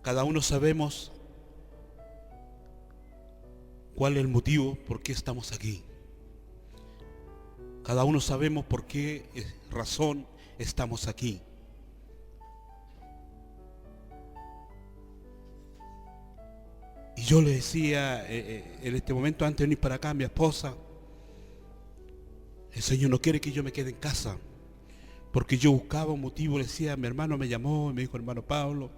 Cada uno sabemos cuál es el motivo por qué estamos aquí. Cada uno sabemos por qué razón estamos aquí. Y yo le decía en este momento, antes de venir para acá, a mi esposa, el Señor no quiere que yo me quede en casa, porque yo buscaba un motivo. Le decía, mi hermano me llamó y me dijo, hermano Pablo,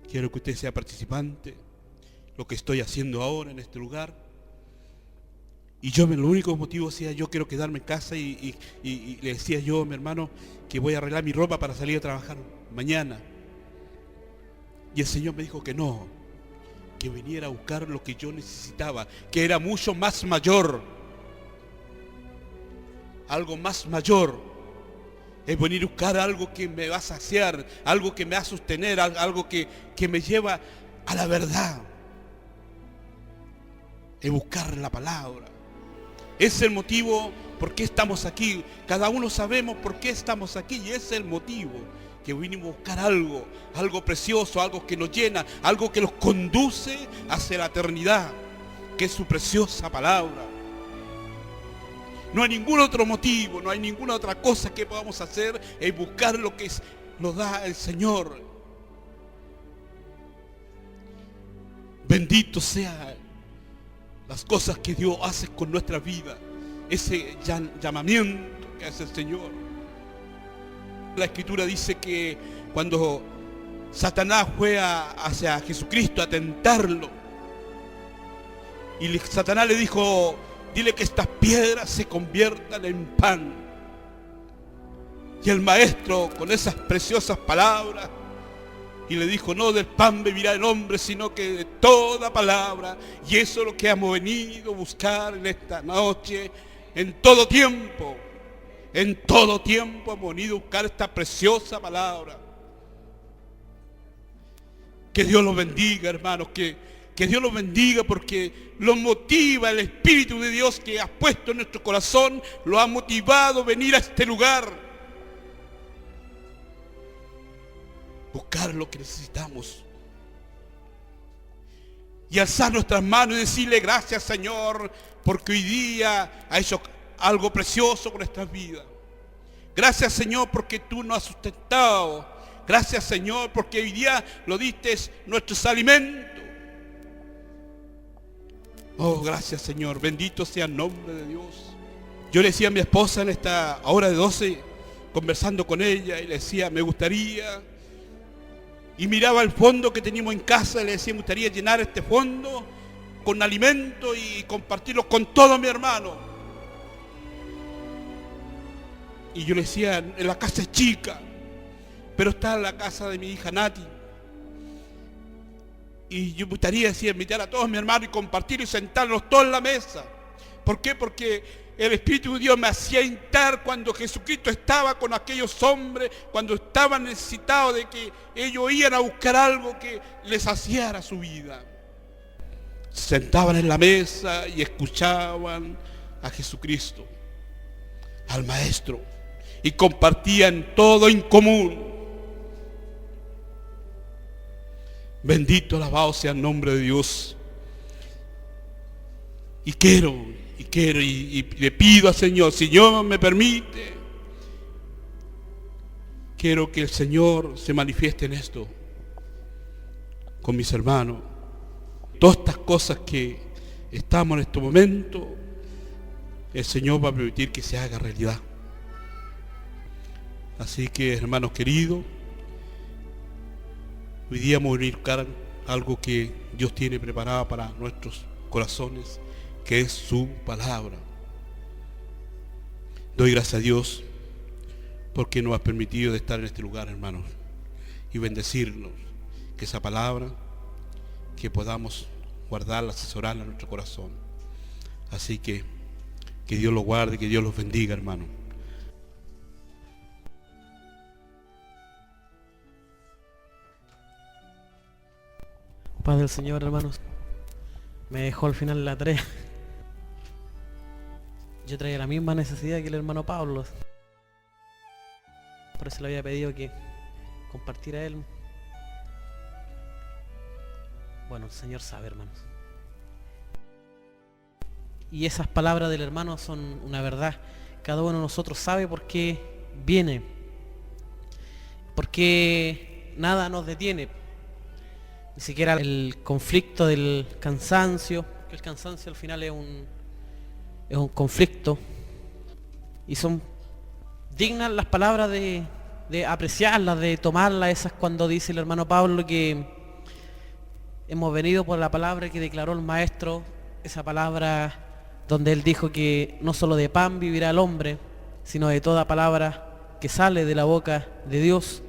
quiero que usted sea participante, lo que estoy haciendo ahora en este lugar. Y yo, el único motivo decía, yo quiero quedarme en casa y le decía yo a mi hermano que voy a arreglar mi ropa para salir a trabajar mañana. Y el Señor me dijo que no, que viniera a buscar lo que yo necesitaba, que era mucho más mayor. Algo más mayor es venir a buscar algo que me va a saciar, algo que me va a sostener, algo que me lleva a la verdad. Es buscar la palabra. Es el motivo por qué estamos aquí. Cada uno sabemos por qué estamos aquí y ese es el motivo. Que vinimos a buscar algo precioso, algo que nos llena, algo que nos conduce hacia la eternidad, que es su preciosa palabra. No hay ningún otro motivo, no hay ninguna otra cosa que podamos hacer, es buscar lo que nos da el Señor. Bendito sea las cosas que Dios hace con nuestra vida, ese llamamiento que hace el Señor. La Escritura dice que cuando Satanás fue hacia Jesucristo a tentarlo, y Satanás le dijo, dile que estas piedras se conviertan en pan. Y el maestro, con esas preciosas palabras, y le dijo, no del pan vivirá el hombre, sino que de toda palabra. Y eso es lo que hemos venido a buscar en esta noche, en todo tiempo. En todo tiempo hemos venido a buscar esta preciosa palabra. Que Dios los bendiga, hermanos, que Dios los bendiga, porque los motiva el Espíritu de Dios que ha puesto en nuestro corazón, lo ha motivado a venir a este lugar. Buscar lo que necesitamos. Y alzar nuestras manos y decirle gracias, Señor, porque hoy día ha hecho algo precioso con nuestras vidas. Gracias, Señor, porque tú nos has sustentado. Gracias, Señor, porque hoy día lo diste nuestros alimentos. Oh, gracias, Señor. Bendito sea el nombre de Dios. Yo le decía a mi esposa en esta hora de 12, conversando con ella, y le decía, me gustaría, y miraba el fondo que teníamos en casa, y le decía, me gustaría llenar este fondo con alimento y compartirlo con todos mis hermanos. Y yo le decía, en la casa es chica, pero está en la casa de mi hija Nati. Y yo me gustaría decir, invitar a todos mis hermanos y compartir y sentarnos todos en la mesa. ¿Por qué? Porque el Espíritu de Dios me hacía entrar cuando Jesucristo estaba con aquellos hombres, cuando estaban necesitados de que ellos iban a buscar algo que les saciara su vida. Se sentaban en la mesa y escuchaban a Jesucristo, al Maestro, y compartían todo en común. Bendito, alabado sea el nombre de Dios. Y le pido al Señor, si Dios me permite, quiero que el Señor se manifieste en esto con mis hermanos. Todas estas cosas que estamos en este momento, el Señor va a permitir que se haga realidad. Así que, hermanos queridos, hoy día vamos a buscar algo que Dios tiene preparado para nuestros corazones, que es su palabra. Doy gracias a Dios porque nos ha permitido de estar en este lugar, hermanos, y bendecirnos, que esa palabra, que podamos guardarla, asesorarla en nuestro corazón. Así que Dios los guarde, que Dios los bendiga, hermanos. Paz del Señor, hermanos. Me dejó al final la tarea. Yo traía la misma necesidad que el hermano Pablo. Por eso le había pedido que compartiera él Bueno, el Señor sabe, hermanos. Y esas palabras del hermano son una verdad. Cada uno de nosotros sabe por qué viene, porque nada nos detiene, ni siquiera el conflicto del cansancio, que el cansancio al final es un conflicto, y son dignas las palabras de apreciarlas, de tomarlas, esas cuando dice el hermano Pablo que hemos venido por la palabra que declaró el Maestro, esa palabra donde él dijo que no solo de pan vivirá el hombre, sino de toda palabra que sale de la boca de Dios.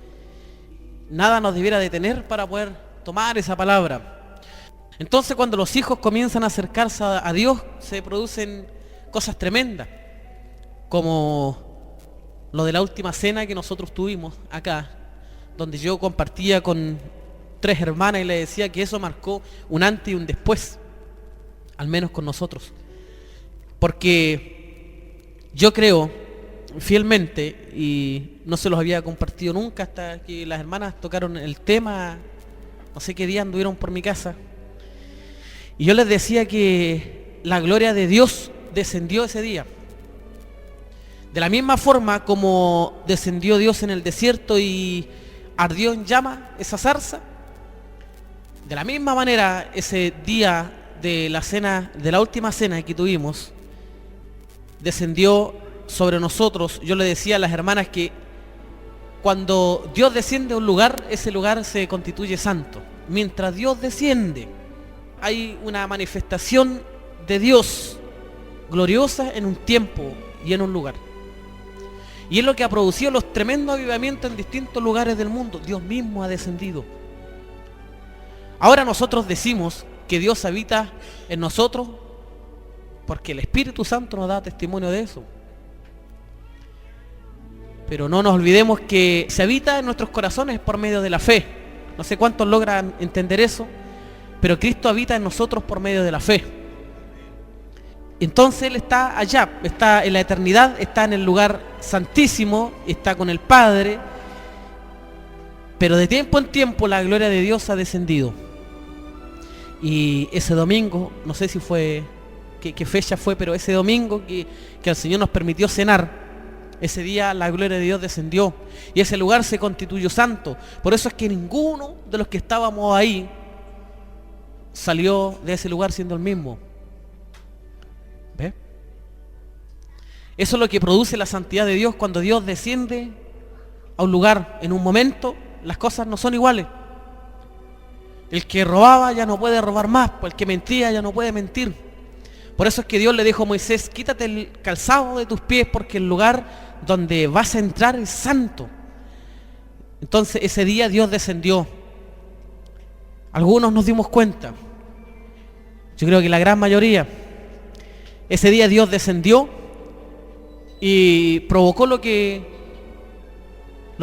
Nada nos debiera detener para poder tomar esa palabra. Entonces, cuando los hijos comienzan a acercarse a Dios, se producen cosas tremendas, como lo de la última cena que nosotros tuvimos acá, donde yo compartía con 3 hermanas y le decía que eso marcó un antes y un después, al menos con nosotros. Porque yo creo fielmente, y no se los había compartido nunca hasta que las hermanas tocaron el tema, no sé qué día anduvieron por mi casa, y yo les decía que la gloria de Dios descendió ese día. De la misma forma como descendió Dios en el desierto y ardió en llama esa zarza, de la misma manera ese día de la cena, de la última cena que tuvimos, descendió sobre nosotros. Yo le decía a las hermanas que cuando Dios desciende a un lugar, ese lugar se constituye santo. Mientras Dios desciende, hay una manifestación de Dios gloriosa en un tiempo y en un lugar. Y es lo que ha producido los tremendos avivamientos en distintos lugares del mundo. Dios mismo ha descendido. Ahora nosotros decimos que Dios habita en nosotros porque el Espíritu Santo nos da testimonio de eso. Pero no nos olvidemos que se habita en nuestros corazones por medio de la fe. No sé cuántos logran entender eso, pero Cristo habita en nosotros por medio de la fe. Entonces Él está allá, está en la eternidad, está en el lugar santísimo, está con el Padre, pero de tiempo en tiempo la gloria de Dios ha descendido. Y ese domingo, no sé si fue, qué fecha fue, pero ese domingo que el Señor nos permitió cenar, ese día la gloria de Dios descendió y ese lugar se constituyó santo. Por eso es que ninguno de los que estábamos ahí salió de ese lugar siendo el mismo. ¿Ve? Eso es lo que produce la santidad de Dios. Cuando Dios desciende a un lugar en un momento, las cosas no son iguales. El que robaba ya no puede robar más, el que mentía ya no puede mentir. Por eso es que Dios le dijo a Moisés: quítate el calzado de tus pies porque el lugar donde vas a entrar es santo. Entonces ese día Dios descendió. Algunos nos dimos cuenta, yo creo que la gran mayoría. Ese día Dios descendió y provocó lo que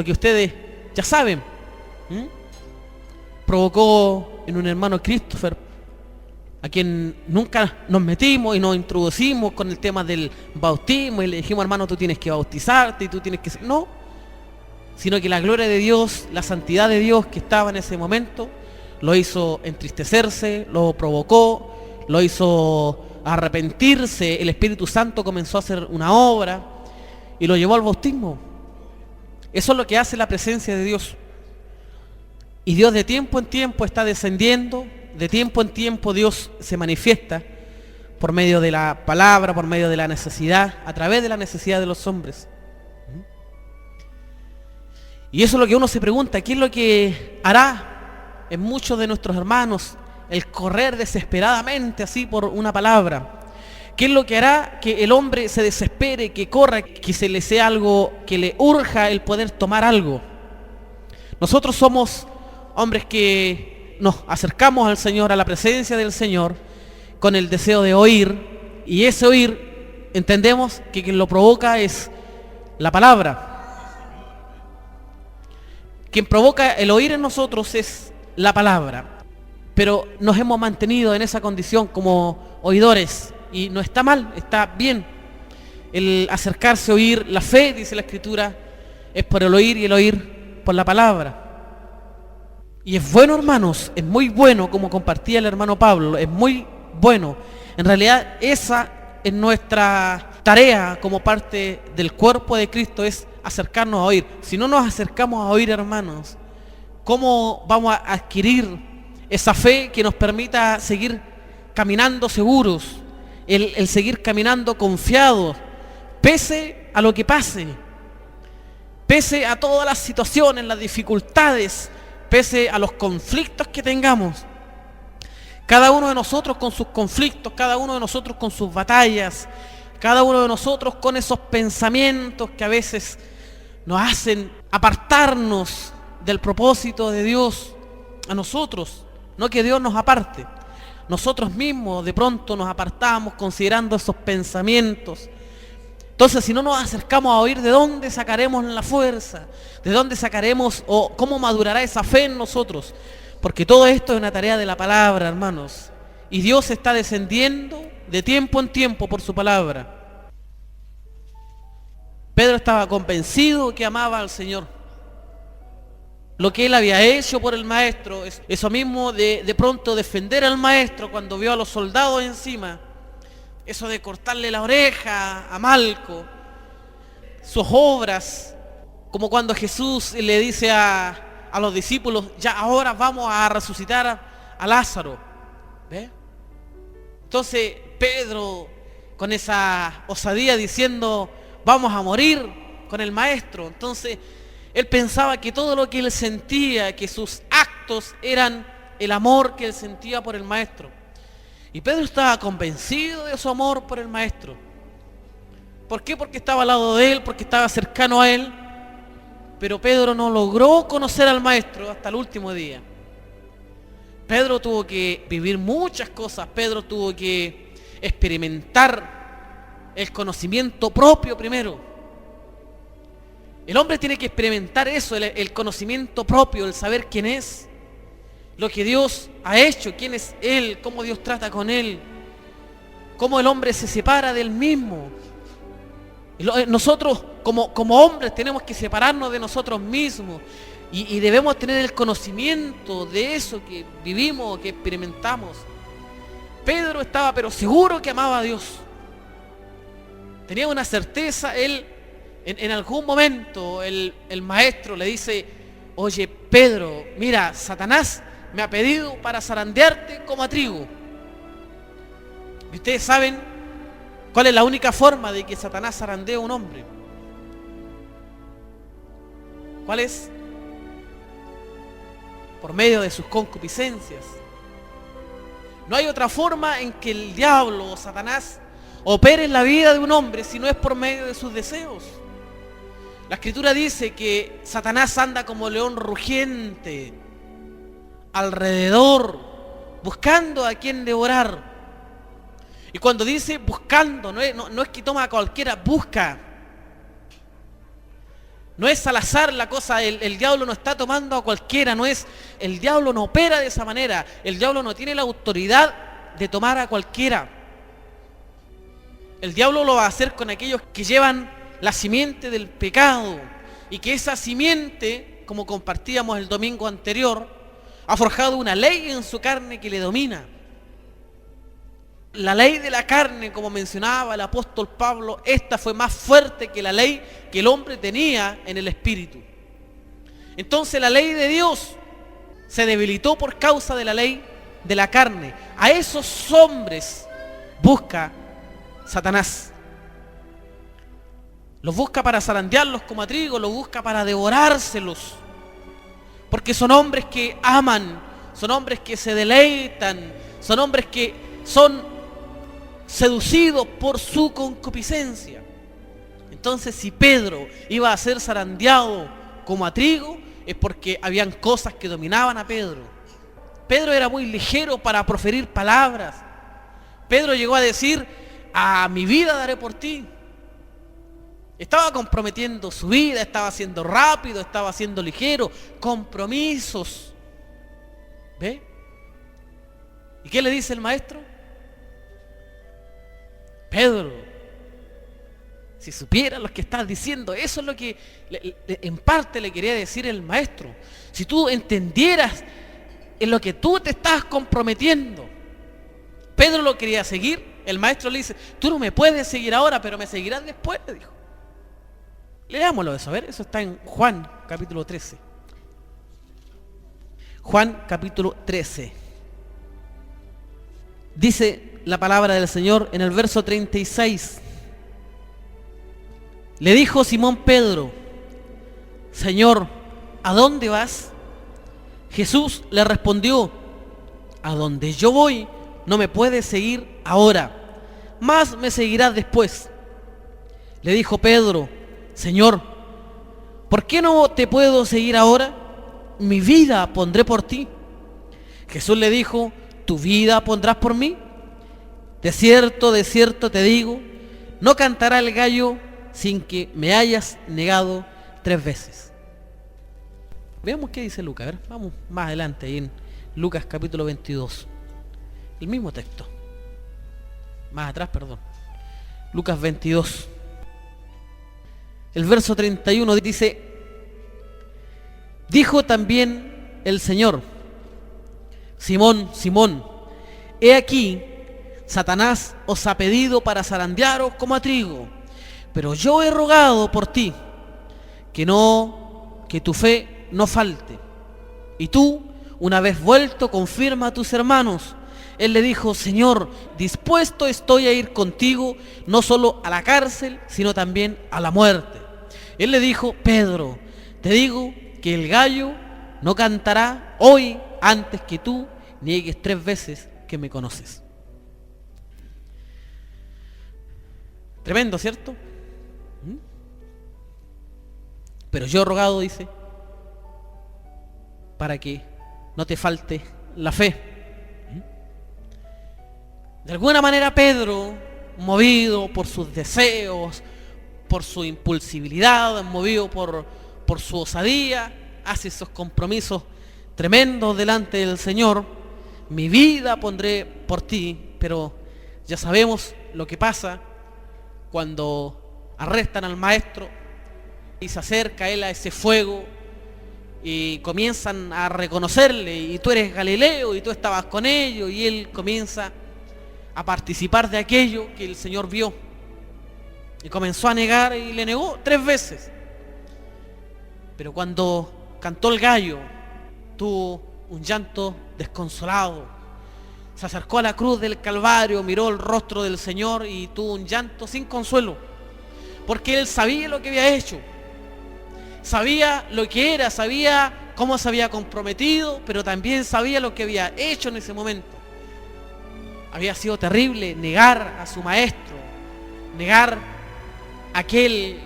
ustedes ya saben. Provocó en un hermano Christopher, a quien nunca nos metimos y nos introducimos con el tema del bautismo y le dijimos: hermano, tú tienes que bautizarte y tú tienes que... No, sino que la gloria de Dios, la santidad de Dios que estaba en ese momento, lo hizo entristecerse, lo provocó, lo hizo arrepentirse. El Espíritu Santo comenzó a hacer una obra y lo llevó al bautismo. Eso es lo que hace la presencia de Dios. Y Dios de tiempo en tiempo está descendiendo, de tiempo en tiempo Dios se manifiesta por medio de la palabra, por medio de la necesidad, a través de la necesidad de los hombres. Y eso es lo que uno se pregunta: ¿qué es lo que hará en muchos de nuestros hermanos el correr desesperadamente así por una palabra? ¿Qué es lo que hará que el hombre se desespere, que corra, que se le sea algo, que le urja el poder tomar algo? Nosotros somos hombres que nos acercamos al Señor, a la presencia del Señor, con el deseo de oír, y ese oír entendemos que quien lo provoca es la palabra. Quien provoca el oír en nosotros es la palabra, pero nos hemos mantenido en esa condición como oidores, y no está mal, está bien el acercarse a oír. La fe, dice la Escritura, es por el oír y el oír por la palabra. Y es bueno, hermanos, es muy bueno, como compartía el hermano Pablo, es muy bueno. En realidad esa es nuestra tarea como parte del cuerpo de Cristo, es acercarnos a oír. Si no nos acercamos a oír, hermanos, ¿cómo vamos a adquirir esa fe que nos permita seguir caminando seguros, el seguir caminando confiados, pese a lo que pase, pese a todas las situaciones, las dificultades, pese a los conflictos que tengamos? Cada uno de nosotros con sus conflictos, cada uno de nosotros con sus batallas, cada uno de nosotros con esos pensamientos que a veces nos hacen apartarnos del propósito de Dios a nosotros, no que Dios nos aparte. Nosotros mismos de pronto nos apartamos considerando esos pensamientos. Entonces, si no nos acercamos a oír, ¿de dónde sacaremos la fuerza? ¿De dónde sacaremos o cómo madurará esa fe en nosotros? Porque todo esto es una tarea de la palabra, hermanos. Y Dios está descendiendo de tiempo en tiempo por su palabra. Pedro estaba convencido que amaba al Señor. Lo que él había hecho por el maestro, eso mismo de pronto defender al maestro cuando vio a los soldados encima, eso de cortarle la oreja a Malco, sus obras, como cuando Jesús le dice a los discípulos, ya ahora vamos a resucitar a Lázaro. ¿Ve? Entonces Pedro, con esa osadía diciendo, vamos a morir con el maestro. Entonces él pensaba que todo lo que él sentía, que sus actos eran el amor que él sentía por el maestro. Y Pedro estaba convencido de su amor por el maestro. ¿Por qué? Porque estaba al lado de él, porque estaba cercano a él. Pero Pedro no logró conocer al maestro hasta el último día. Pedro tuvo que vivir muchas cosas. Pedro tuvo que experimentar el conocimiento propio primero. El hombre tiene que experimentar eso, el conocimiento propio, el saber quién es, lo que Dios ha hecho, quién es Él, cómo Dios trata con Él, cómo el hombre se separa del mismo. Nosotros como hombres tenemos que separarnos de nosotros mismos y debemos tener el conocimiento de eso que vivimos, que experimentamos. Pedro estaba pero seguro que amaba a Dios. Tenía una certeza. Él en algún momento el maestro le dice, oye Pedro, mira, Satanás me ha pedido para zarandearte como a trigo. Y ustedes saben cuál es la única forma de que Satanás zarandee a un hombre. ¿Cuál es? Por medio de sus concupiscencias. No hay otra forma en que el diablo o Satanás opere en la vida de un hombre si no es por medio de sus deseos. La Escritura dice que Satanás anda como león rugiente alrededor, buscando a quien devorar. Y cuando dice buscando, no es que toma a cualquiera, busca. No es al azar la cosa, el diablo no está tomando a cualquiera, el diablo no opera de esa manera, el diablo no tiene la autoridad de tomar a cualquiera. El diablo lo va a hacer con aquellos que llevan la simiente del pecado, y que esa simiente, como compartíamos el domingo anterior, ha forjado una ley en su carne que le domina. La ley de la carne, como mencionaba el apóstol Pablo, esta fue más fuerte que la ley que el hombre tenía en el espíritu. Entonces la ley de Dios se debilitó por causa de la ley de la carne. A esos hombres busca Satanás. Los busca para zarandearlos como a trigo, los busca para devorárselos. Porque son hombres que aman, son hombres que se deleitan, son hombres que son seducidos por su concupiscencia. Entonces, si Pedro iba a ser zarandeado como a trigo, es porque habían cosas que dominaban a Pedro. Pedro era muy ligero para proferir palabras. Pedro llegó a decir, a mi vida daré por ti. Estaba comprometiendo su vida, estaba siendo rápido, estaba siendo ligero, compromisos. ¿Ve? ¿Y qué le dice el maestro? Pedro, Si supieras lo que estás diciendo, eso es lo que en parte le quería decir el maestro. Si tú entendieras en lo que tú te estás comprometiendo. Pedro lo quería seguir, el maestro le dice, tú no me puedes seguir ahora, pero me seguirás después, le dijo. Leámoslo eso, a ver, eso está en Juan capítulo 13. Juan capítulo 13. Dice la palabra del Señor en el verso 36. Le dijo Simón Pedro, Señor, ¿a dónde vas? Jesús le respondió, a donde yo voy no me puedes seguir ahora, mas me seguirás después. Le dijo Pedro, Señor, ¿por qué no te puedo seguir ahora? Mi vida pondré por ti. Jesús le dijo, ¿tu vida pondrás por mí? De cierto te digo, no cantará el gallo sin que me hayas negado 3 veces. Veamos qué dice Lucas, a ver, vamos más adelante, ahí en Lucas capítulo 22. El mismo texto. Más atrás, perdón. Lucas 22. El verso 31 dice, dijo también el Señor, Simón, Simón, he aquí, Satanás os ha pedido para zarandearos como a trigo, pero yo he rogado por ti, que tu fe no falte. Y tú, una vez vuelto, confirma a tus hermanos. Él le dijo, Señor, dispuesto estoy a ir contigo, no solo a la cárcel, sino también a la muerte. Él le dijo, Pedro, te digo que el gallo no cantará hoy antes que tú niegues 3 veces que me conoces. Tremendo, ¿cierto? Pero yo he rogado, dice, para que no te falte la fe. De alguna manera Pedro, movido por sus deseos, por su impulsividad, movido por su osadía, hace esos compromisos tremendos delante del Señor. Mi vida pondré por ti, pero ya sabemos lo que pasa cuando arrestan al maestro y se acerca él a ese fuego y comienzan a reconocerle, y tú eres Galileo y tú estabas con ellos, y él comienza a participar de aquello que el Señor vio y comenzó a negar, y le negó 3 veces. Pero cuando cantó el gallo, tuvo un llanto desconsolado, se acercó a la cruz del Calvario, miró el rostro del Señor y tuvo un llanto sin consuelo, porque él sabía lo que había hecho, sabía lo que era, sabía cómo se había comprometido, pero también sabía lo que había hecho en ese momento. Había sido terrible negar a su maestro, negar a aquel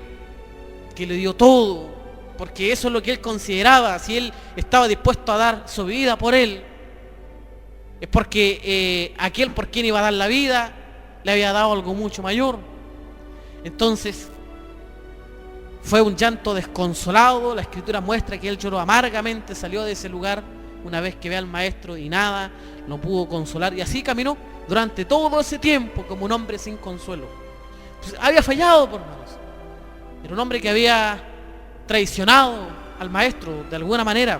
que le dio todo, porque eso es lo que él consideraba. Si él estaba dispuesto a dar su vida por él, es porque aquel por quien iba a dar la vida le había dado algo mucho mayor. Entonces fue un llanto desconsolado. La Escritura muestra que él lloró amargamente, salió de ese lugar una vez que ve al maestro y nada lo pudo consolar, y así caminó durante todo ese tiempo como un hombre sin consuelo. Pues había fallado, por hermanos. Era un hombre que había traicionado al maestro de alguna manera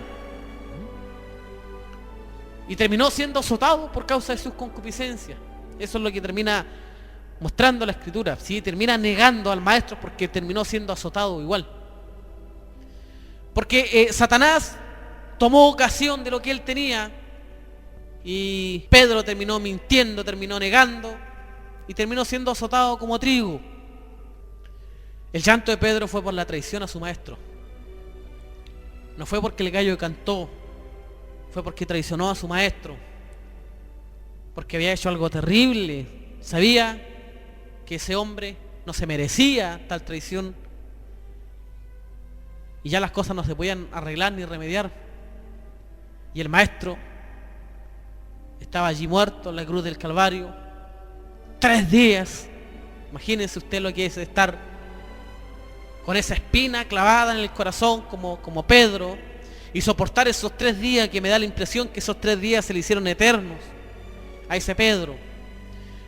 y terminó siendo azotado por causa de sus concupiscencias. Eso es lo que termina mostrando la Escritura. Sí, termina negando al maestro porque terminó siendo azotado igual. Porque Satanás tomó ocasión de lo que él tenía, y Pedro terminó mintiendo, terminó negando y terminó siendo azotado como trigo. El llanto de Pedro fue por la traición a su maestro. No fue porque el gallo cantó, fue porque traicionó a su maestro, porque había hecho algo terrible. Sabía que ese hombre no se merecía tal traición y ya las cosas no se podían arreglar ni remediar. Y el maestro estaba allí muerto en la cruz del Calvario 3 días. Imagínense usted lo que es estar con esa espina clavada en el corazón como Pedro, y soportar esos 3 días, que me da la impresión que esos 3 días se le hicieron eternos a ese Pedro,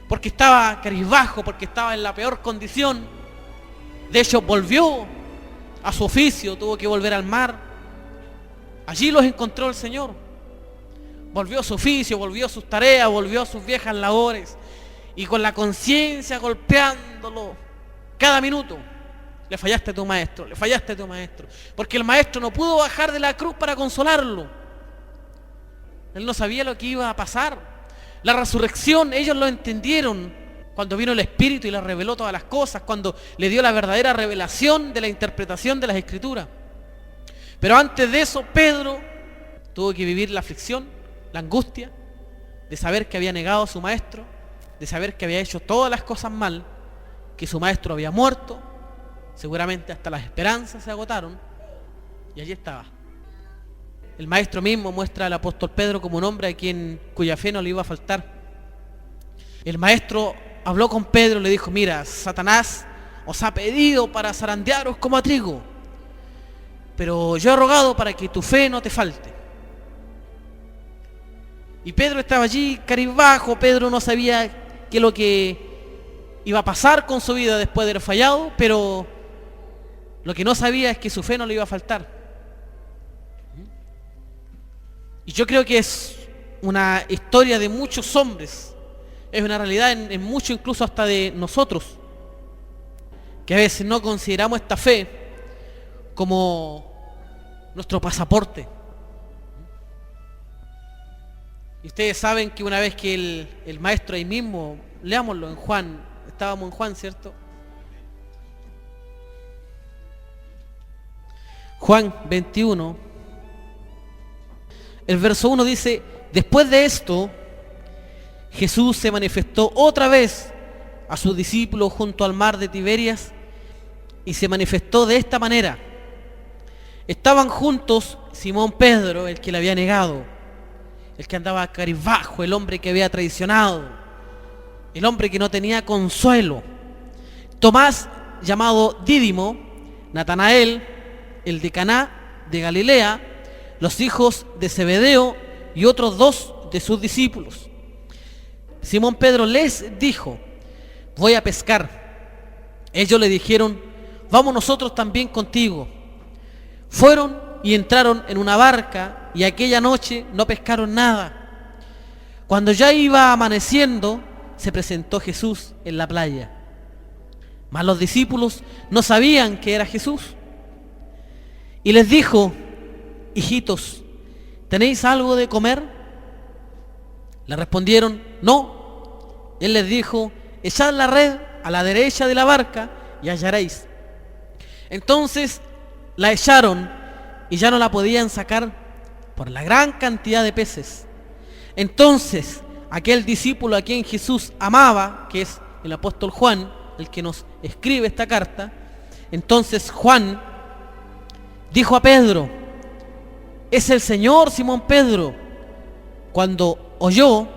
porque estaba cabizbajo, porque estaba en la peor condición, De hecho, volvió a su oficio, tuvo que volver al mar. Allí los encontró el Señor. Volvió a su oficio, volvió a sus tareas, volvió a sus viejas labores. Y con la conciencia golpeándolo cada minuto. Le fallaste a tu maestro, le fallaste a tu maestro. Porque el maestro no pudo bajar de la cruz para consolarlo. Él no sabía lo que iba a pasar. La resurrección, ellos lo entendieron cuando vino el Espíritu y les reveló todas las cosas, cuando le dio la verdadera revelación de la interpretación de las Escrituras. Pero antes de eso, Pedro tuvo que vivir la aflicción, la angustia, de saber que había negado a su maestro, de saber que había hecho todas las cosas mal, que su maestro había muerto, seguramente hasta las esperanzas se agotaron, y allí estaba. El maestro mismo muestra al apóstol Pedro como un hombre a cuya fe no le iba a faltar. El maestro habló con Pedro y le dijo: mira, Satanás os ha pedido para zarandearos como a trigo, pero yo he rogado para que tu fe no te falte. Y Pedro estaba allí cabizbajo. Pedro no sabía qué es lo que iba a pasar con su vida después de haber fallado, pero lo que no sabía es que su fe no le iba a faltar. Y yo creo que es una historia de muchos hombres, es una realidad en muchos, incluso hasta de nosotros, que a veces no consideramos esta fe como nuestro pasaporte. Y ustedes saben que una vez que el maestro ahí mismo, leámoslo en Juan, estábamos en Juan, ¿cierto? Juan 21, el verso 1 dice: después de esto, Jesús se manifestó otra vez a sus discípulos junto al mar de Tiberias, y se manifestó de esta manera. Estaban juntos Simón Pedro, el que le había negado, el que andaba cabizbajo, el hombre que había traicionado, el hombre que no tenía consuelo, Tomás, llamado Dídimo, Natanael, el de Caná de Galilea, los hijos de Zebedeo y otros 2 de sus discípulos. Simón Pedro les dijo: voy a pescar. Ellos le dijeron: vamos nosotros también contigo. Fueron y entraron en una barca, y aquella noche no pescaron nada. Cuando ya iba amaneciendo, se presentó Jesús en la playa. Mas los discípulos no sabían que era Jesús. Y les dijo: hijitos, ¿tenéis algo de comer? Le respondieron: no. Él les dijo: echad la red a la derecha de la barca y hallaréis. Entonces la echaron y ya no la podían sacar por la gran cantidad de peces. Entonces aquel discípulo a quien Jesús amaba, que es el apóstol Juan, el que nos escribe esta carta, entonces Juan dijo a Pedro: es el Señor, Simón Pedro. Cuando oyó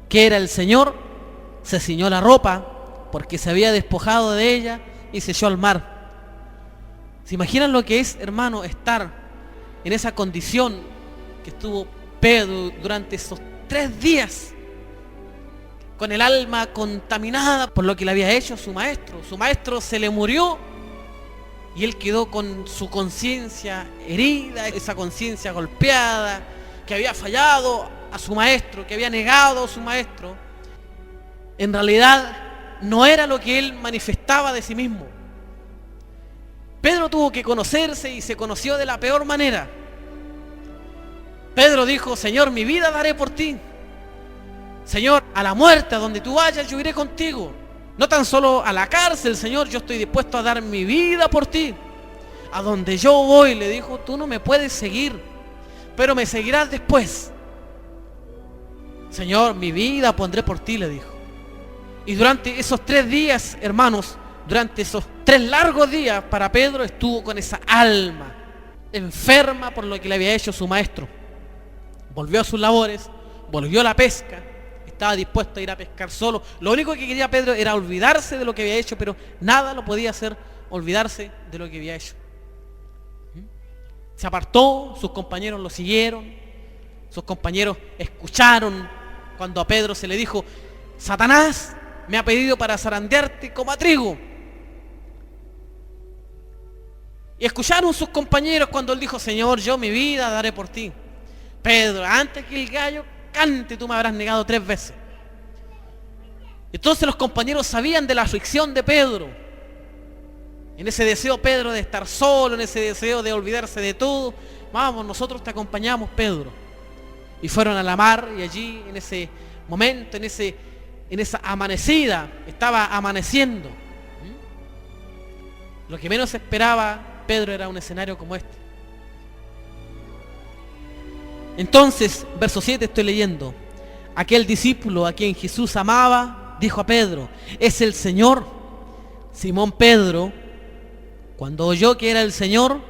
que era el Señor, se ciñó la ropa, porque se había despojado de ella, y se echó al mar. ¿Se imaginan lo que es, hermano, estar en esa condición que estuvo Pedro durante esos 3 días, con el alma contaminada por lo que le había hecho su maestro? Su maestro se le murió y él quedó con su conciencia herida, esa conciencia golpeada, que había fallado a su maestro, que había negado a su maestro. En realidad no era lo que él manifestaba de sí mismo. Pedro tuvo que conocerse, y se conoció de la peor manera. Pedro dijo: Señor, mi vida daré por ti. Señor, a la muerte, a donde tú vayas, yo iré contigo. No tan solo a la cárcel, Señor, yo estoy dispuesto a dar mi vida por ti. A donde yo voy, le dijo, tú no me puedes seguir, pero me seguirás después. Señor, mi vida pondré por ti, le dijo. Y durante esos 3 días, hermanos, durante esos 3 largos días, para Pedro estuvo con esa alma enferma por lo que le había hecho su maestro. Volvió a sus labores, volvió a la pesca, estaba dispuesto a ir a pescar solo. Lo único que quería Pedro era olvidarse de lo que había hecho, pero nada lo podía hacer olvidarse de lo que había hecho. Se apartó, sus compañeros lo siguieron, sus compañeros escucharon cuando a Pedro se le dijo: Satanás me ha pedido para zarandearte como a trigo. Y escucharon sus compañeros cuando él dijo: Señor, yo mi vida daré por ti. Pedro, antes que el gallo cante, tú me habrás negado 3 veces. Entonces los compañeros sabían de la aflicción de Pedro, en ese deseo Pedro de estar solo, en ese deseo de olvidarse de todo. Vamos, nosotros te acompañamos, Pedro. Y fueron a la mar, y allí en ese momento, en esa amanecida, estaba amaneciendo. Lo que menos esperaba Pedro era un escenario como este. Entonces, verso 7 estoy leyendo: aquel discípulo a quien Jesús amaba dijo a Pedro: es el Señor. Simón Pedro, cuando oyó que era el Señor,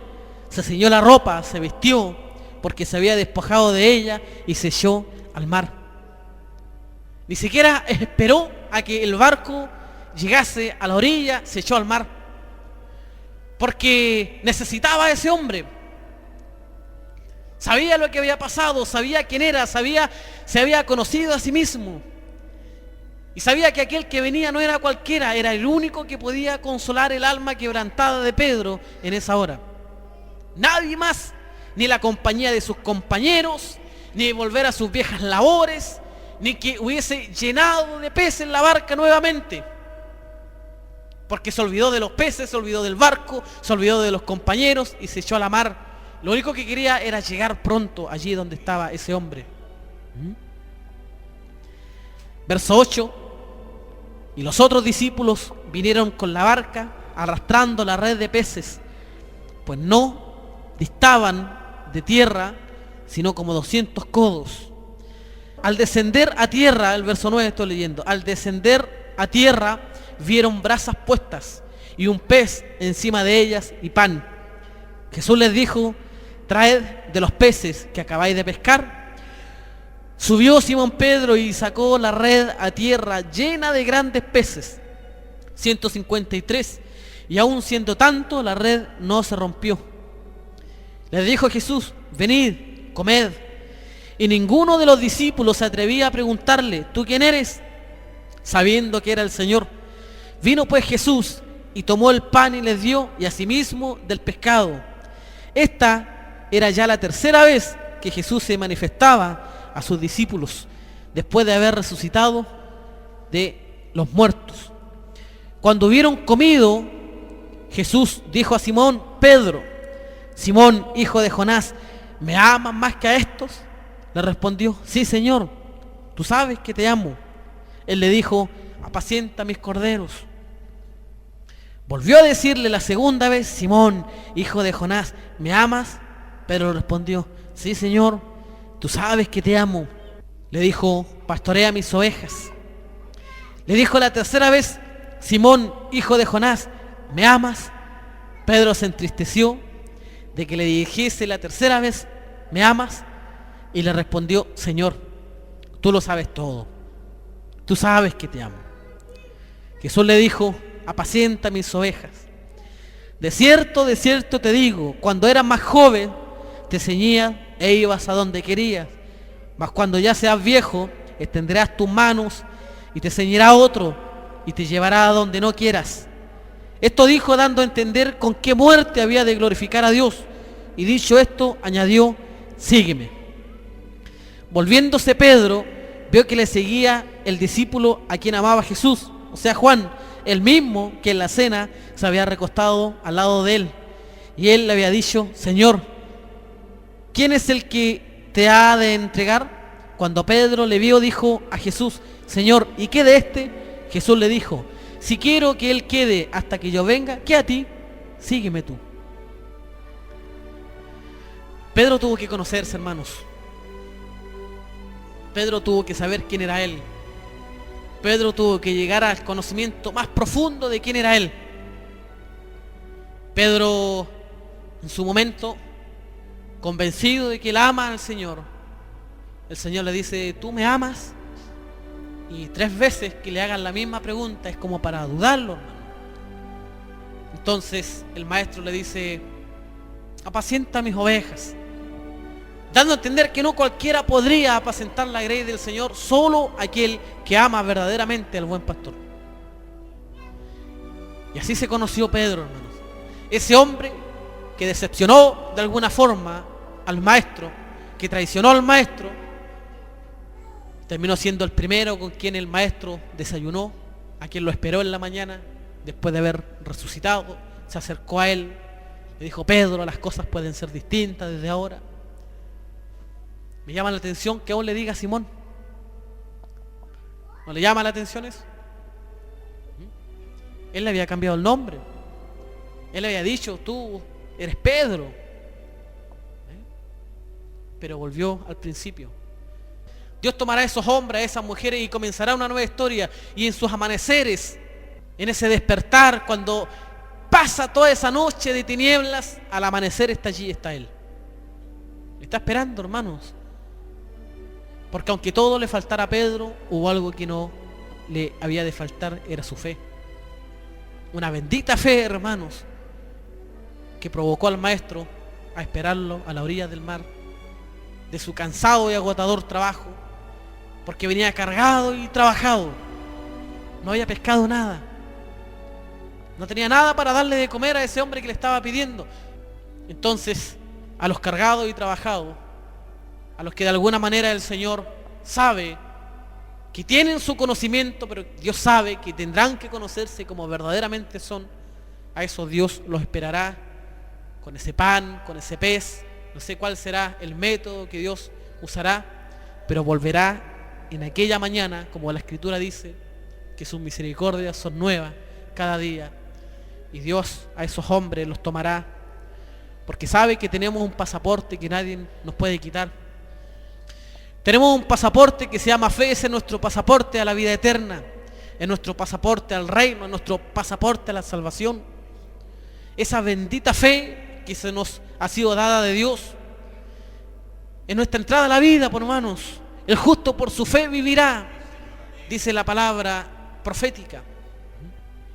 se ciñó la ropa, se vistió, porque se había despojado de ella, y se echó al mar. Ni siquiera esperó a que el barco llegase a la orilla, se echó al mar, porque necesitaba a ese hombre. Sabía lo que había pasado, sabía quién era, se había conocido a sí mismo. Y sabía que aquel que venía no era cualquiera, era el único que podía consolar el alma quebrantada de Pedro en esa hora. Nadie más, ni la compañía de sus compañeros, ni volver a sus viejas labores, ni que hubiese llenado de peces la barca nuevamente. Porque se olvidó de los peces, se olvidó del barco, se olvidó de los compañeros y se echó a la mar. Lo único que quería era llegar pronto allí donde estaba ese hombre. Verso 8: y los otros discípulos vinieron con la barca arrastrando la red de peces, pues no distaban de tierra sino como 200 codos. Al descender a tierra, el verso 9 estoy leyendo, al descender a tierra vieron brasas puestas y un pez encima de ellas y pan. Jesús les dijo: traed de los peces que acabáis de pescar. Subió Simón Pedro y sacó la red a tierra llena de grandes peces, 153, y aun siendo tanto, la red no se rompió. Les dijo Jesús: venid, comed. Y ninguno de los discípulos se atrevía a preguntarle: ¿tú quién eres?, sabiendo que era el Señor. Vino pues Jesús y tomó el pan y les dio, y asimismo del pescado. Esta era ya la 3ª vez que Jesús se manifestaba a sus discípulos después de haber resucitado de los muertos. Cuando hubieron comido, Jesús dijo a Simón Pedro: Simón, hijo de Jonás, ¿me amas más que a estos? Le respondió: sí, Señor, tú sabes que te amo. Él le dijo: apacienta mis corderos. Volvió a decirle la 2ª vez: Simón, hijo de Jonás, ¿me amas? Pedro respondió: sí, Señor, tú sabes que te amo. Le dijo: pastorea mis ovejas. Le dijo la 3ª vez: Simón, hijo de Jonás, ¿me amas? Pedro se entristeció de que le dijese la 3ª vez: ¿me amas? Y le respondió: Señor, tú lo sabes todo, tú sabes que te amo. Jesús le dijo: apacienta mis ovejas. De cierto te digo, cuando eras más joven, te ceñías e ibas a donde querías, mas cuando ya seas viejo, extenderás tus manos y te ceñirá otro y te llevará a donde no quieras. Esto dijo dando a entender con qué muerte había de glorificar a Dios, y dicho esto, añadió: sígueme. Volviéndose Pedro, vio que le seguía el discípulo a quien amaba Jesús, o sea, Juan, el mismo que en la cena se había recostado al lado de él. Y él le había dicho: Señor, ¿quién es el que te ha de entregar? Cuando Pedro le vio, dijo a Jesús: Señor, ¿y qué de este? Jesús le dijo: si quiero que él quede hasta que yo venga, ¿qué a ti? Sígueme tú. Pedro tuvo que conocerse, hermanos. Pedro tuvo que saber quién era él. Pedro tuvo que llegar al conocimiento más profundo de quién era él. Pedro, en su momento, convencido de que él ama al Señor, el Señor le dice: ¿tú me amas? Y 3 veces que le hagan la misma pregunta es como para dudarlo, hermano. Entonces el maestro le dice: apacienta mis ovejas, dando a entender que no cualquiera podría apacentar la grey del Señor, solo aquel que ama verdaderamente al buen pastor. Y así se conoció Pedro, hermanos. Ese hombre que decepcionó de alguna forma al maestro, que traicionó al maestro, terminó siendo el primero con quien el maestro desayunó, a quien lo esperó en la mañana, después de haber resucitado, se acercó a él, le dijo: Pedro, las cosas pueden ser distintas desde ahora. Me llama la atención que aún le diga a Simón. ¿No le llama la atención eso? Él le había cambiado el nombre. Él le había dicho: tú eres Pedro. Pero volvió al principio. Dios tomará a esos hombres, a esas mujeres, y comenzará una nueva historia. Y en sus amaneceres, en ese despertar, cuando pasa toda esa noche de tinieblas, al amanecer está allí, está Él. Le está esperando, hermanos. Porque aunque todo le faltara a Pedro, hubo algo que no le había de faltar, era su fe. Una bendita fe, hermanos, que provocó al maestro a esperarlo a la orilla del mar, de su cansado y agotador trabajo, porque venía cargado y trabajado. No había pescado nada. No tenía nada para darle de comer a ese hombre que le estaba pidiendo. Entonces, a los cargados y trabajados, a los que de alguna manera el Señor sabe que tienen su conocimiento, pero Dios sabe que tendrán que conocerse como verdaderamente son, a esos Dios los esperará con ese pan, con ese pez. No sé cuál será el método que Dios usará, pero volverá en aquella mañana, como la Escritura dice, que sus misericordias son nuevas cada día. Y Dios a esos hombres los tomará, porque sabe que tenemos un pasaporte que nadie nos puede quitar. Tenemos un pasaporte que se llama fe. Ese es nuestro pasaporte a la vida eterna, es nuestro pasaporte al reino, es nuestro pasaporte a la salvación. Esa bendita fe que se nos ha sido dada de Dios es nuestra entrada a la vida, por hermanos. El justo por su fe vivirá, dice la palabra profética.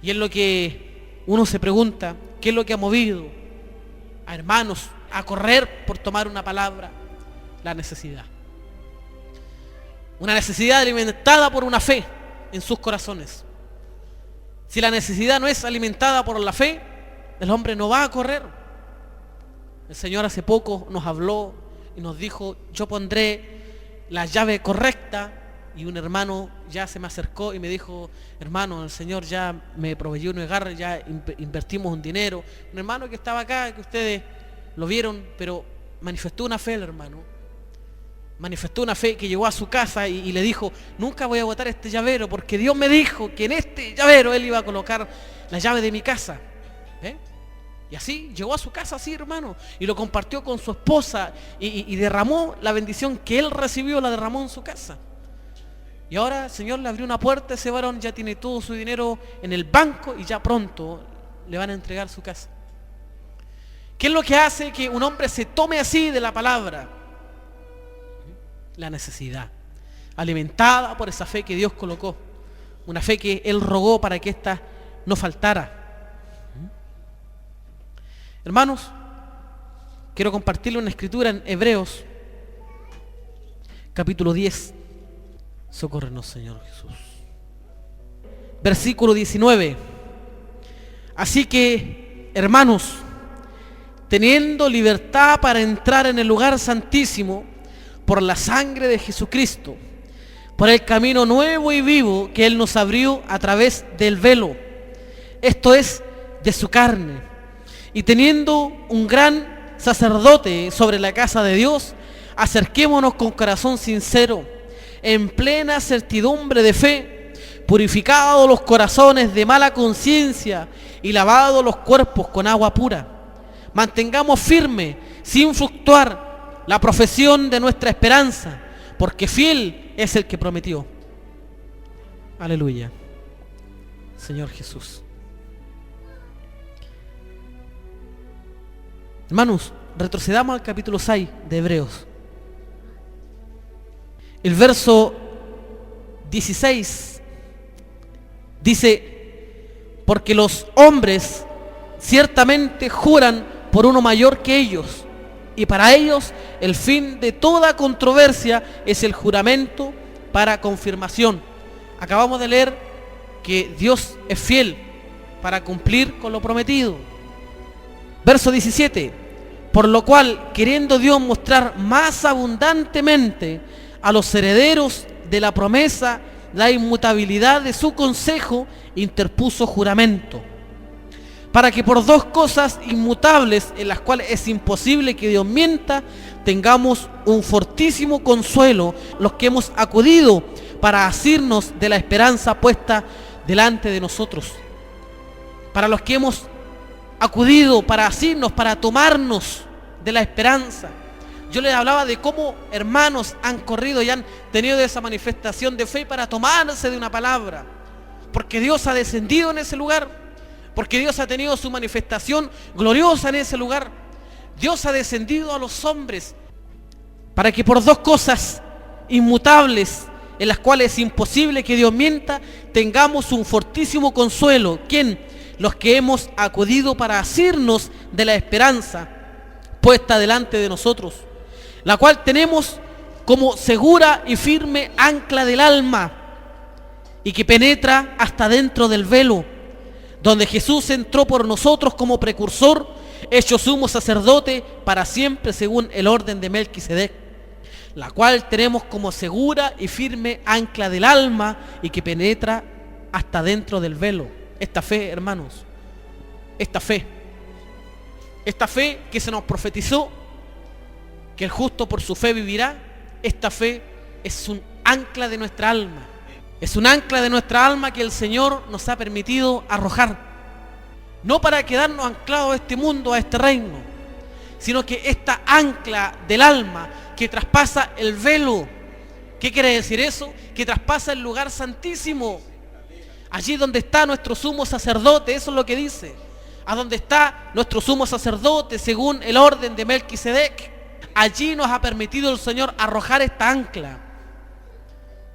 Y es lo que uno se pregunta: ¿qué es lo que ha movido a hermanos a correr por tomar una palabra? La necesidad. Una necesidad alimentada por una fe en sus corazones. Si la necesidad no es alimentada por la fe, el hombre no va a correr. El Señor hace poco nos habló y nos dijo: yo pondré la llave correcta. Y un hermano ya se me acercó y me dijo: hermano, el Señor ya me proveyó un hogar, ya invertimos un dinero. Un hermano que estaba acá, que ustedes lo vieron, pero manifestó una fe el hermano. Manifestó una fe que llegó a su casa y le dijo: nunca voy a botar este llavero, porque Dios me dijo que en este llavero Él iba a colocar la llave de mi casa. Y así llegó a su casa, así, hermano, y lo compartió con su esposa y derramó la bendición que él recibió, la derramó en su casa. Y ahora el Señor le abrió una puerta. Ese varón ya tiene todo su dinero en el banco y ya pronto le van a entregar su casa. ¿Qué es lo que hace que un hombre se tome así de la palabra? La necesidad, alimentada por esa fe que Dios colocó, una fe que Él rogó para que ésta no faltara. Hermanos, quiero compartirle una escritura en Hebreos, capítulo 10. Socórrenos, Señor Jesús. Versículo 19. Así que, hermanos, teniendo libertad para entrar en el lugar santísimo por la sangre de Jesucristo, por el camino nuevo y vivo que Él nos abrió a través del velo, esto es, de su carne, y teniendo un gran sacerdote sobre la casa de Dios, acerquémonos con corazón sincero, en plena certidumbre de fe, purificados los corazones de mala conciencia y lavados los cuerpos con agua pura. Mantengamos firme, sin fluctuar, la profesión de nuestra esperanza, porque fiel es el que prometió. Aleluya. Señor Jesús. Hermanos, retrocedamos al capítulo 6 de Hebreos. El verso 16 dice: porque los hombres ciertamente juran por uno mayor que ellos, y para ellos el fin de toda controversia es el juramento para confirmación. Acabamos de leer que Dios es fiel para cumplir con lo prometido. Verso 17. Por lo cual, queriendo Dios mostrar más abundantemente a los herederos de la promesa la inmutabilidad de su consejo, interpuso juramento, para que por dos cosas inmutables, en las cuales es imposible que Dios mienta, tengamos un fortísimo consuelo los que hemos acudido para asirnos de la esperanza puesta delante de nosotros. Para los que hemos acudido para asirnos, para tomarnos de la esperanza. Yo les hablaba de cómo hermanos han corrido y han tenido esa manifestación de fe para tomarse de una palabra, porque Dios ha descendido en ese lugar, porque Dios ha tenido su manifestación gloriosa en ese lugar. Dios ha descendido a los hombres para que por dos cosas inmutables, en las cuales es imposible que Dios mienta, tengamos un fortísimo consuelo. ¿Quién? Los que hemos acudido para asirnos de la esperanza puesta delante de nosotros, la cual tenemos como segura y firme ancla del alma, y que penetra hasta dentro del velo, donde Jesús entró por nosotros como precursor, hecho sumo sacerdote para siempre según el orden de Melquisedec, la cual tenemos como segura y firme ancla del alma, y que penetra hasta dentro del velo. Esta fe, hermanos, esta fe que se nos profetizó, que el justo por su fe vivirá, esta fe es un ancla de nuestra alma. Es un ancla de nuestra alma que el Señor nos ha permitido arrojar. No para quedarnos anclados a este mundo, a este reino, sino que esta ancla del alma que traspasa el velo. ¿Qué quiere decir eso? Que traspasa el lugar santísimo. Allí donde está nuestro sumo sacerdote, eso es lo que dice. A donde está nuestro sumo sacerdote según el orden de Melquisedec. Allí nos ha permitido el Señor arrojar esta ancla,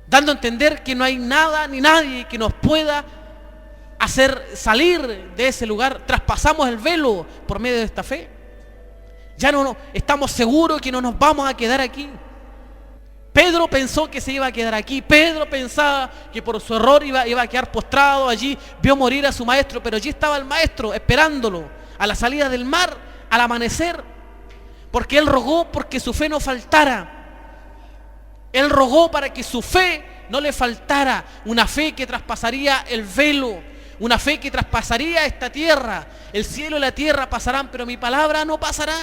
dando a entender que no hay nada ni nadie que nos pueda hacer salir de ese lugar. Traspasamos el velo por medio de esta fe. Ya no estamos seguros que no nos vamos a quedar aquí. Pedro pensó que se iba a quedar aquí. Pedro pensaba que por su error iba a quedar postrado allí. Vio morir a su maestro, pero allí estaba el maestro esperándolo a la salida del mar, al amanecer, porque él rogó porque su fe no faltara. Él rogó para que su fe no le faltara. Una fe que traspasaría el velo, una fe que traspasaría esta tierra. El cielo y la tierra pasarán, pero mi palabra no pasará.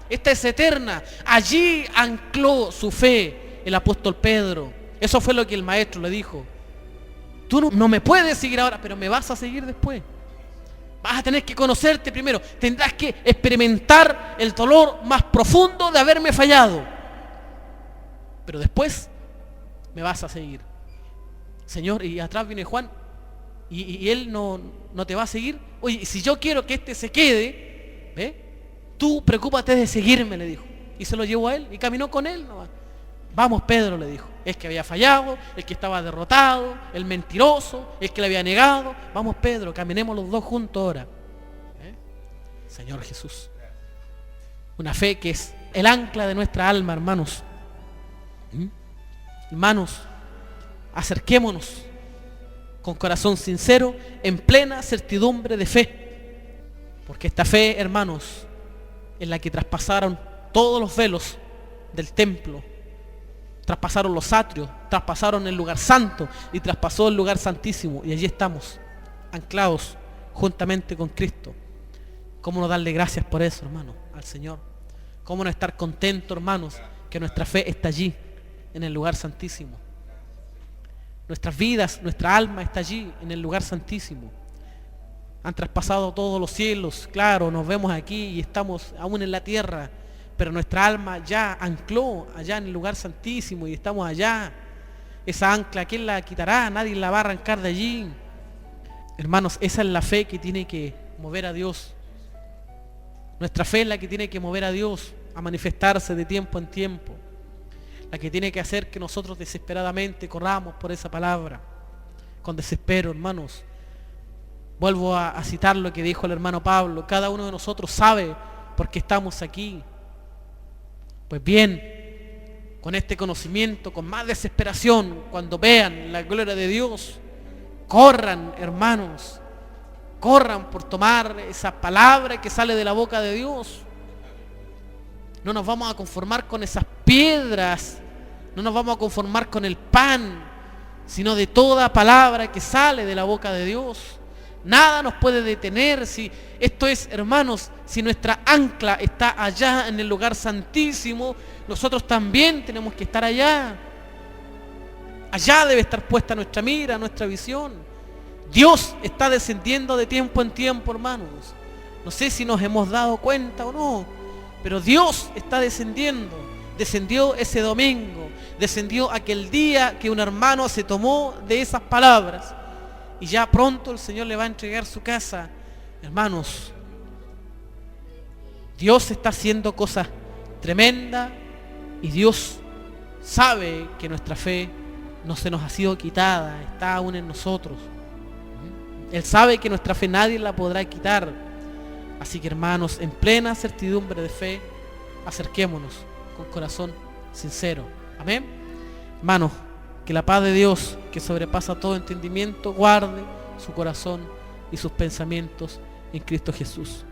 Esta es eterna. Allí ancló su fe el apóstol Pedro. Eso fue lo que el maestro le dijo. Tú no me puedes seguir ahora, pero me vas a seguir después. Vas a tener que conocerte primero. Tendrás que experimentar el dolor más profundo de haberme fallado, pero después me vas a seguir. Señor, y atrás viene Juan, y él no te va a seguir. Oye, si yo quiero que este se quede, tú preocúpate de seguirme, le dijo. Y se lo llevó a él y caminó con él nomás. Vamos, Pedro, le dijo. El que había fallado, el que estaba derrotado, el mentiroso, el que le había negado. Vamos, Pedro, caminemos los dos juntos ahora. Señor Jesús. Una fe que es el ancla de nuestra alma, hermanos. Hermanos, acerquémonos con corazón sincero, en plena certidumbre de fe. Porque esta fe, hermanos, es la que traspasaron todos los velos del templo. Traspasaron los atrios, traspasaron el lugar santo y traspasó el lugar santísimo. Y allí estamos, anclados juntamente con Cristo. ¿Cómo no darle gracias por eso, hermanos, al Señor? ¿Cómo no estar contentos, hermanos, que nuestra fe está allí, en el lugar santísimo? Nuestras vidas, nuestra alma está allí, en el lugar santísimo. Han traspasado todos los cielos, claro, nos vemos aquí y estamos aún en la tierra, pero nuestra alma ya ancló allá en el lugar santísimo y estamos allá. Esa ancla, ¿quién la quitará? Nadie la va a arrancar de allí. Hermanos, esa es la fe que tiene que mover a Dios. Nuestra fe es la que tiene que mover a Dios a manifestarse de tiempo en tiempo. La que tiene que hacer que nosotros desesperadamente corramos por esa palabra. Con desespero, hermanos. Vuelvo a citar lo que dijo el hermano Pablo. Cada uno de nosotros sabe por qué estamos aquí. Pues bien, con este conocimiento, con más desesperación, cuando vean la gloria de Dios, corran, hermanos, corran por tomar esa palabra que sale de la boca de Dios. No nos vamos a conformar con esas piedras, no nos vamos a conformar con el pan, sino de toda palabra que sale de la boca de Dios. Nada nos puede detener. Si esto es, hermanos, si nuestra ancla está allá en el lugar santísimo, nosotros también tenemos que estar allá. Allá debe estar puesta nuestra mira, nuestra visión. Dios está descendiendo de tiempo en tiempo, hermanos. No sé si nos hemos dado cuenta o no, pero Dios está descendiendo. Descendió ese domingo, descendió aquel día que un hermano se tomó de esas palabras. Y ya pronto el Señor le va a entregar su casa. Hermanos, Dios está haciendo cosas tremendas y Dios sabe que nuestra fe no se nos ha sido quitada, está aún en nosotros. Él sabe que nuestra fe nadie la podrá quitar. Así que, hermanos, en plena certidumbre de fe, acerquémonos con corazón sincero. Amén. Hermanos, que la paz de Dios, que sobrepasa todo entendimiento, guarde su corazón y sus pensamientos en Cristo Jesús.